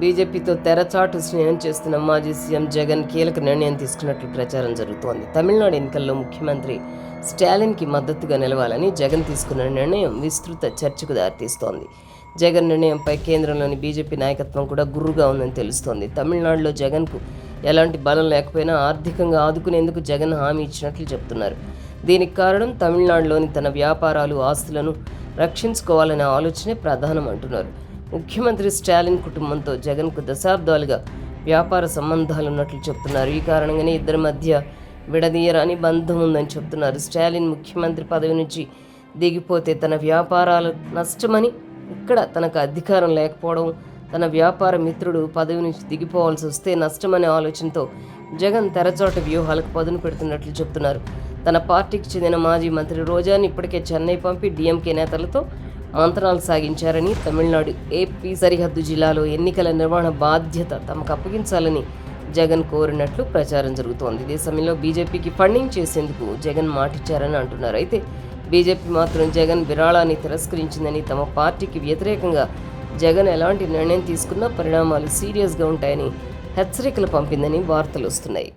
బీజేపీతో తెరచాటు స్నేహం చేస్తున్న మాజీ సీఎం జగన్ కీలక నిర్ణయం తీసుకున్నట్లు ప్రచారం జరుగుతోంది. తమిళనాడు ఎన్నికల్లో ముఖ్యమంత్రి స్టాలిన్కి మద్దతుగా నిలవాలని జగన్ తీసుకున్న నిర్ణయం విస్తృత చర్చకు దారితీస్తోంది. జగన్ నిర్ణయంపై కేంద్రంలోని బీజేపీ నాయకత్వం కూడా గుర్రుగా ఉందని తెలుస్తోంది. తమిళనాడులో జగన్కు ఎలాంటి బలం లేకపోయినా ఆర్థికంగా ఆదుకునేందుకు జగన్ హామీ ఇచ్చినట్లు చెబుతున్నారు. దీనికి కారణం తమిళనాడులోని తన వ్యాపారాలు, ఆస్తులను రక్షించుకోవాలనే ఆలోచనే ప్రధానం అంటున్నారు. ముఖ్యమంత్రి స్టాలిన్ కుటుంబంతో జగన్కు దశాబ్దాలుగా వ్యాపార సంబంధాలున్నట్లు చెప్తున్నారు. ఈ కారణంగానే ఇద్దరి మధ్య విడదీయరాని బంధం ఉందని చెప్తున్నారు. స్టాలిన్ ముఖ్యమంత్రి పదవి నుంచి దిగిపోతే తన వ్యాపారాలు నష్టమని, ఇక్కడ తనకు అధికారం లేకపోవడం, తన వ్యాపార మిత్రుడు పదవి నుంచి దిగిపోవాల్సి వస్తే నష్టమనే ఆలోచనతో జగన్ తెరచాటు వ్యూహాలకు పదును పెడుతున్నట్లు చెప్తున్నారు. తన పార్టీకి చెందిన మాజీ మంత్రి రోజాని ఇప్పటికే చెన్నై పంపి డీఎంకే నేతలతో మంత్రాలు సాగించారని, తమిళనాడు ఏపీ సరిహద్దు జిల్లాలో ఎన్నికల నిర్వహణ బాధ్యత తమకు అప్పగించాలని జగన్ కోరినట్లు ప్రచారం జరుగుతోంది. ఇదే సమయంలో బీజేపీకి ఫండింగ్ చేసేందుకు జగన్ మాటిచ్చారని అంటున్నారు. అయితే బీజేపీ మాత్రం జగన్ విరాళాన్ని తిరస్కరించిందని, తమ పార్టీకి వ్యతిరేకంగా జగన్ ఎలాంటి నిర్ణయం తీసుకున్నా పరిణామాలు సీరియస్గా ఉంటాయని హెచ్చరికలు పంపిందని వార్తలు వస్తున్నాయి.